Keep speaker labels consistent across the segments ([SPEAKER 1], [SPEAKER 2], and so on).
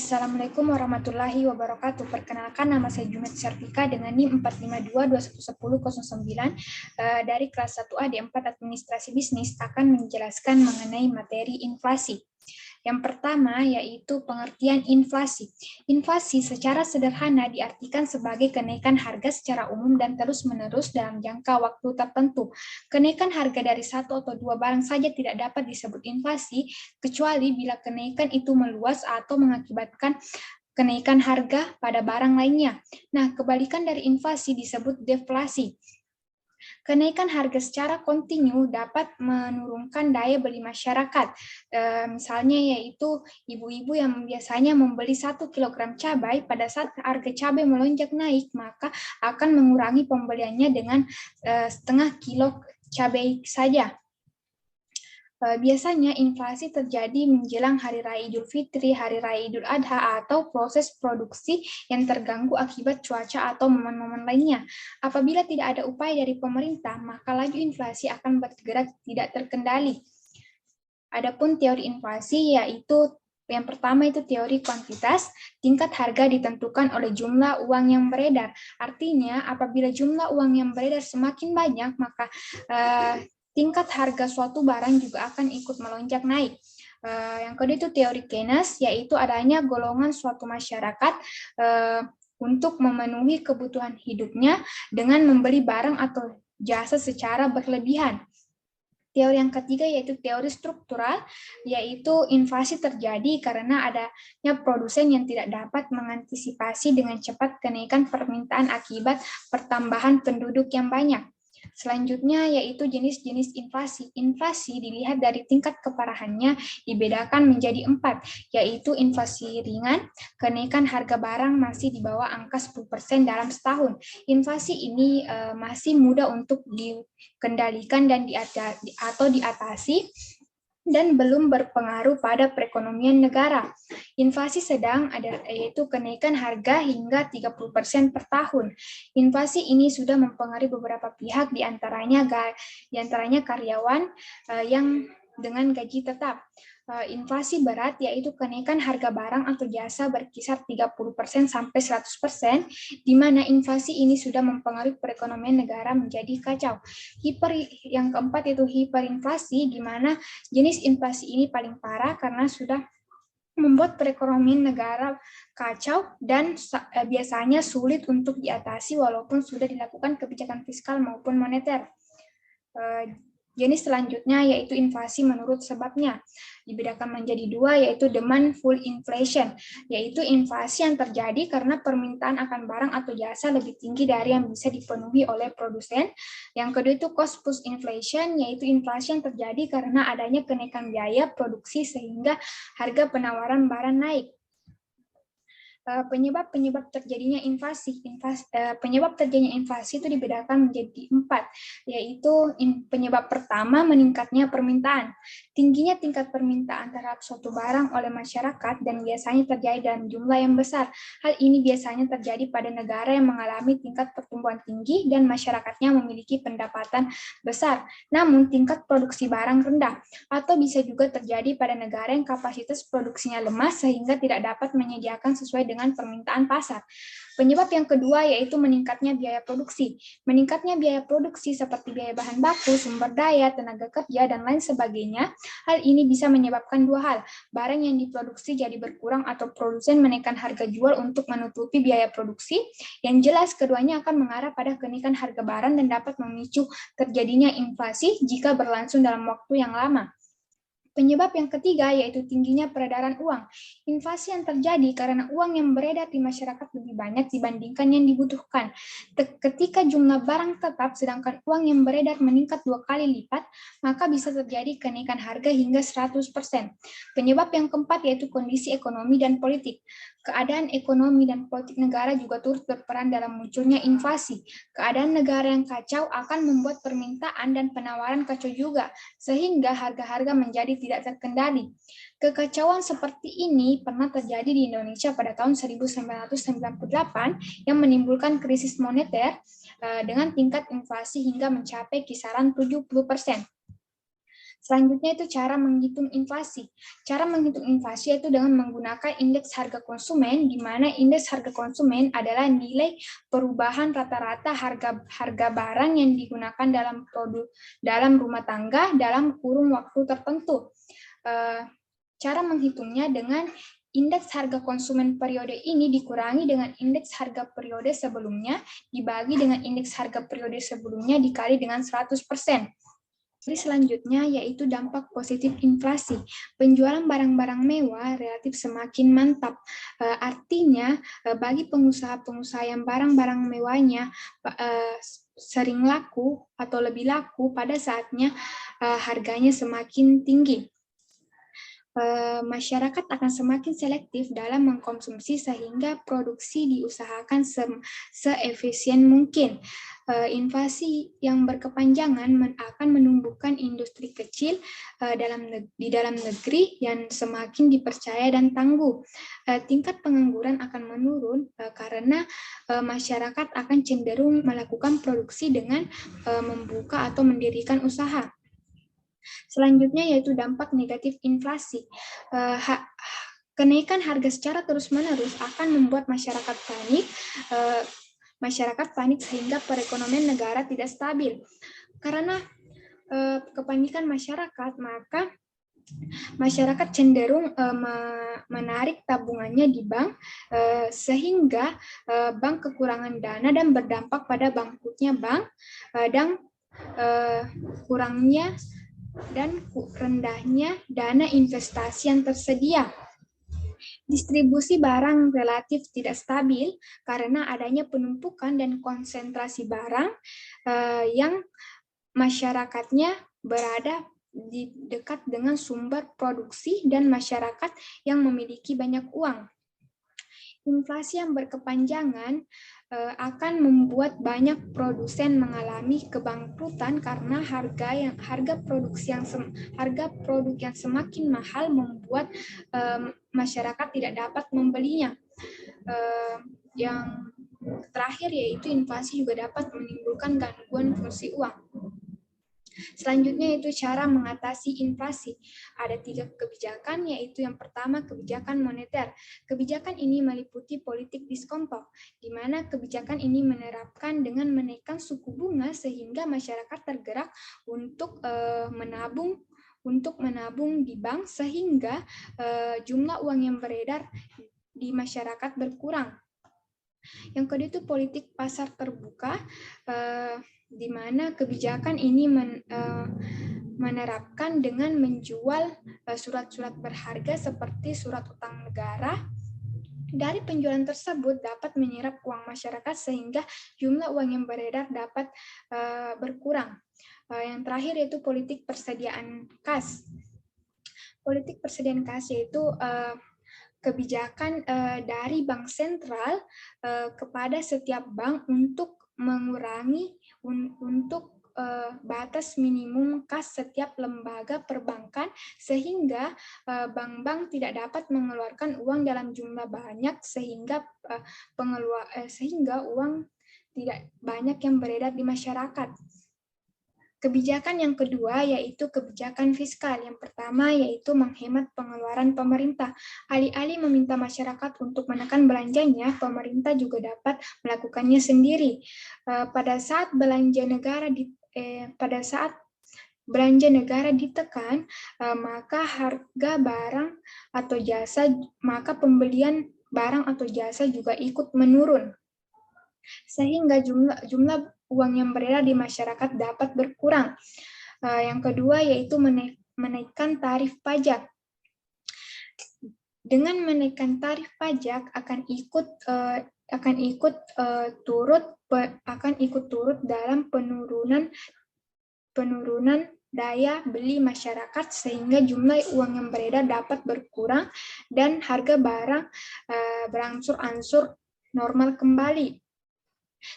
[SPEAKER 1] Assalamualaikum warahmatullahi wabarakatuh. Perkenalkan, nama saya Jumet Syarfika dengan NIM 452211009 dari kelas 1A D4 Administrasi Bisnis akan menjelaskan mengenai materi inflasi. Yang pertama yaitu pengertian inflasi. Inflasi secara sederhana diartikan sebagai kenaikan harga secara umum dan terus-menerus dalam jangka waktu tertentu. Kenaikan harga dari satu atau dua barang saja tidak dapat disebut inflasi, kecuali bila kenaikan itu meluas atau mengakibatkan kenaikan harga pada barang lainnya. Nah, kebalikan dari inflasi disebut deflasi. Kenaikan harga secara kontinu dapat menurunkan daya beli masyarakat. Misalnya yaitu ibu-ibu yang biasanya membeli 1 kilogram cabai, pada saat harga cabai melonjak naik, maka akan mengurangi pembeliannya dengan setengah kilo cabai saja. Biasanya inflasi terjadi menjelang Hari Raya Idul Fitri, Hari Raya Idul Adha, atau proses produksi yang terganggu akibat cuaca atau momen-momen lainnya. Apabila tidak ada upaya dari pemerintah, maka laju inflasi akan bergerak tidak terkendali. Adapun teori inflasi yaitu yang pertama itu teori kuantitas, tingkat harga ditentukan oleh jumlah uang yang beredar. Artinya apabila jumlah uang yang beredar semakin banyak, maka tingkat harga suatu barang juga akan ikut melonjak naik. Yang kedua itu teori Keynes, yaitu adanya golongan suatu masyarakat untuk memenuhi kebutuhan hidupnya dengan membeli barang atau jasa secara berlebihan. Teori yang ketiga yaitu teori struktural, yaitu inflasi terjadi karena adanya produsen yang tidak dapat mengantisipasi dengan cepat kenaikan permintaan akibat pertambahan penduduk yang banyak. Selanjutnya yaitu jenis-jenis inflasi. Inflasi dilihat dari tingkat keparahannya dibedakan menjadi 4, yaitu inflasi ringan, kenaikan harga barang masih di bawah angka 10% dalam setahun. Inflasi ini masih mudah untuk dikendalikan dan diatasi dan belum berpengaruh pada perekonomian negara. Inflasi sedang yaitu kenaikan harga hingga 30% per tahun. Inflasi ini sudah mempengaruhi beberapa pihak, diantaranya karyawan yang dengan gaji tetap. Inflasi berat yaitu kenaikan harga barang atau jasa berkisar 30% sampai 100%, di mana inflasi ini sudah mempengaruhi perekonomian negara menjadi kacau. Yang keempat itu hiperinflasi, di mana jenis inflasi ini paling parah karena sudah membuat perekonomian negara kacau dan biasanya sulit untuk diatasi walaupun sudah dilakukan kebijakan fiskal maupun moneter. Jenis selanjutnya yaitu inflasi menurut sebabnya. Dibedakan menjadi 2, yaitu demand-pull inflation, yaitu inflasi yang terjadi karena permintaan akan barang atau jasa lebih tinggi dari yang bisa dipenuhi oleh produsen. Yang kedua itu cost-push inflation, yaitu inflasi yang terjadi karena adanya kenaikan biaya produksi sehingga harga penawaran barang naik. Penyebab terjadinya inflasi. Penyebab terjadinya inflasi itu dibedakan menjadi 4, yaitu penyebab pertama meningkatnya permintaan. Tingginya tingkat permintaan terhadap suatu barang oleh masyarakat dan biasanya terjadi dalam jumlah yang besar. Hal ini biasanya terjadi pada negara yang mengalami tingkat pertumbuhan tinggi dan masyarakatnya memiliki pendapatan besar, namun tingkat produksi barang rendah. Atau bisa juga terjadi pada negara yang kapasitas produksinya lemah sehingga tidak dapat menyediakan sesuai dengan permintaan pasar. Penyebab yang kedua yaitu meningkatnya biaya produksi. Meningkatnya biaya produksi seperti biaya bahan baku, sumber daya, tenaga kerja, dan lain sebagainya. Hal ini bisa menyebabkan 2 hal. Barang yang diproduksi jadi berkurang atau produsen menaikkan harga jual untuk menutupi biaya produksi. Yang jelas keduanya akan mengarah pada kenaikan harga barang dan dapat memicu terjadinya inflasi jika berlangsung dalam waktu yang lama. Penyebab yang ketiga yaitu tingginya peredaran uang. Inflasi yang terjadi karena uang yang beredar di masyarakat lebih banyak dibandingkan yang dibutuhkan. Ketika jumlah barang tetap sedangkan uang yang beredar meningkat 2 kali lipat, maka bisa terjadi kenaikan harga hingga 100%. Penyebab yang keempat yaitu kondisi ekonomi dan politik. Keadaan ekonomi dan politik negara juga turut berperan dalam munculnya inflasi. Keadaan negara yang kacau akan membuat permintaan dan penawaran kacau juga, sehingga harga-harga menjadi tidak terkendali. Kekacauan seperti ini pernah terjadi di Indonesia pada tahun 1998 yang menimbulkan krisis moneter dengan tingkat inflasi hingga mencapai kisaran 70%. Selanjutnya itu cara menghitung inflasi. Cara menghitung inflasi itu dengan menggunakan indeks harga konsumen, di mana indeks harga konsumen adalah nilai perubahan rata-rata harga barang yang digunakan dalam rumah tangga dalam kurun waktu tertentu. Cara menghitungnya dengan indeks harga konsumen periode ini dikurangi dengan indeks harga periode sebelumnya, dibagi dengan indeks harga periode sebelumnya dikali dengan 100%. Jadi selanjutnya yaitu dampak positif inflasi. Penjualan barang-barang mewah relatif semakin mantap. Artinya bagi pengusaha-pengusaha yang barang-barang mewahnya sering laku atau lebih laku, pada saatnya harganya semakin tinggi. Masyarakat akan semakin selektif dalam mengkonsumsi sehingga produksi diusahakan seefisien mungkin. Inflasi yang berkepanjangan akan menumbuhkan industri kecil di dalam negeri yang semakin dipercaya dan tangguh. Tingkat pengangguran akan menurun karena masyarakat akan cenderung melakukan produksi dengan membuka atau mendirikan usaha. Selanjutnya yaitu dampak negatif inflasi. Kenaikan harga secara terus-menerus akan membuat masyarakat panik sehingga perekonomian negara tidak stabil. Karena kepanikan masyarakat, maka masyarakat cenderung menarik tabungannya di bank sehingga bank kekurangan dana dan berdampak pada bangkrutnya bank dan kurangnya dan rendahnya dana investasi yang tersedia. Distribusi barang relatif tidak stabil karena adanya penumpukan dan konsentrasi barang yang masyarakatnya berada di dekat dengan sumber produksi dan masyarakat yang memiliki banyak uang. Inflasi yang berkepanjangan akan membuat banyak produsen mengalami kebangkrutan karena harga produk yang semakin mahal membuat masyarakat tidak dapat membelinya. Yang terakhir yaitu inflasi juga dapat menimbulkan gangguan fungsi uang. Selanjutnya itu cara mengatasi inflasi. Ada 3 kebijakan, yaitu yang pertama kebijakan moneter. Kebijakan ini meliputi politik diskonto, di mana kebijakan ini menerapkan dengan menaikkan suku bunga sehingga masyarakat tergerak untuk menabung di bank sehingga jumlah uang yang beredar di masyarakat berkurang. Yang kedua itu politik pasar terbuka, di mana kebijakan ini menerapkan dengan menjual surat-surat berharga seperti surat utang negara. Dari penjualan tersebut dapat menyerap uang masyarakat sehingga jumlah uang yang beredar dapat berkurang. Yang terakhir yaitu politik persediaan kas. Politik persediaan kas yaitu kebijakan dari bank sentral kepada setiap bank untuk mengurangi batas minimum kas setiap lembaga perbankan sehingga bank-bank tidak dapat mengeluarkan uang dalam jumlah banyak sehingga uang tidak banyak yang beredar di masyarakat. Kebijakan yang kedua yaitu kebijakan fiskal. Yang pertama yaitu menghemat pengeluaran pemerintah. Alih-alih meminta masyarakat untuk menekan belanjanya, pemerintah juga dapat melakukannya sendiri. Pada saat belanja negara ditekan, maka harga barang atau jasa, maka pembelian barang atau jasa juga ikut menurun. Sehingga jumlah uang yang beredar di masyarakat dapat berkurang. Yang kedua yaitu menaikkan tarif pajak. Dengan menaikkan tarif pajak akan ikut turut dalam penurunan daya beli masyarakat sehingga jumlah uang yang beredar dapat berkurang dan harga barang berangsur-angsur normal kembali.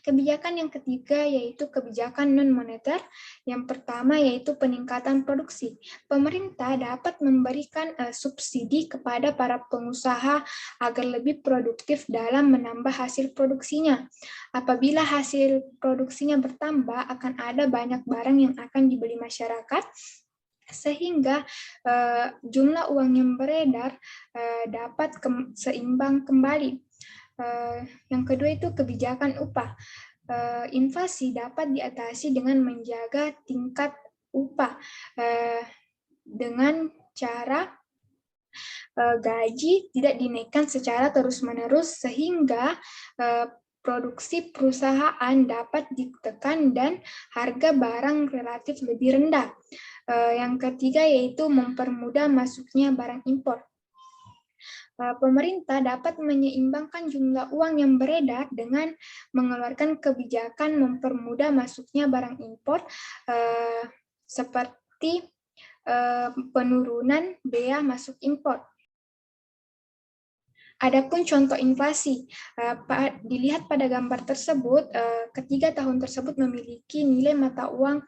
[SPEAKER 1] Kebijakan yang ketiga yaitu kebijakan non-moneter. Yang pertama yaitu peningkatan produksi. Pemerintah dapat memberikan subsidi kepada para pengusaha agar lebih produktif dalam menambah hasil produksinya. Apabila hasil produksinya bertambah, akan ada banyak barang yang akan dibeli masyarakat sehingga jumlah uang yang beredar dapat seimbang kembali. Yang kedua itu kebijakan upah. Inflasi dapat diatasi dengan menjaga tingkat upah dengan cara gaji tidak dinaikkan secara terus-menerus sehingga produksi perusahaan dapat ditekan dan harga barang relatif lebih rendah. Yang ketiga yaitu mempermudah masuknya barang impor. Pemerintah dapat menyeimbangkan jumlah uang yang beredar dengan mengeluarkan kebijakan mempermudah masuknya barang impor seperti penurunan bea masuk impor. Adapun contoh inflasi, dilihat pada gambar tersebut, ketiga tahun tersebut memiliki nilai mata uang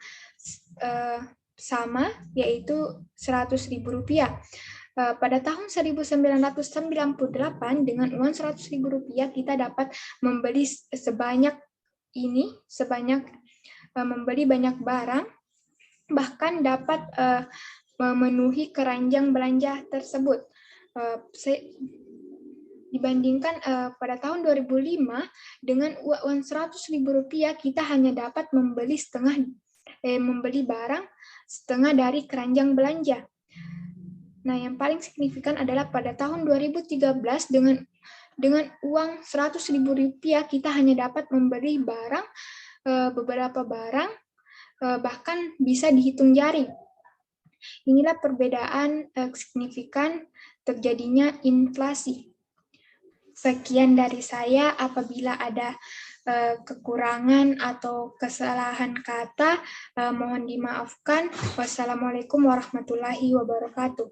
[SPEAKER 1] sama, yaitu Rp100.000. Pada tahun 1998 dengan uang Rp100.000 kita dapat membeli membeli banyak barang, bahkan dapat memenuhi keranjang belanja tersebut. Dibandingkan pada tahun 2005 dengan uang Rp100.000 kita hanya dapat membeli barang setengah dari keranjang belanja. Nah, yang paling signifikan adalah pada tahun 2013 dengan uang Rp100.000 kita hanya dapat membeli beberapa barang bahkan bisa dihitung jari. Inilah perbedaan signifikan terjadinya inflasi. Sekian dari saya. Apabila ada kekurangan atau kesalahan kata, mohon dimaafkan. Wassalamualaikum warahmatullahi wabarakatuh.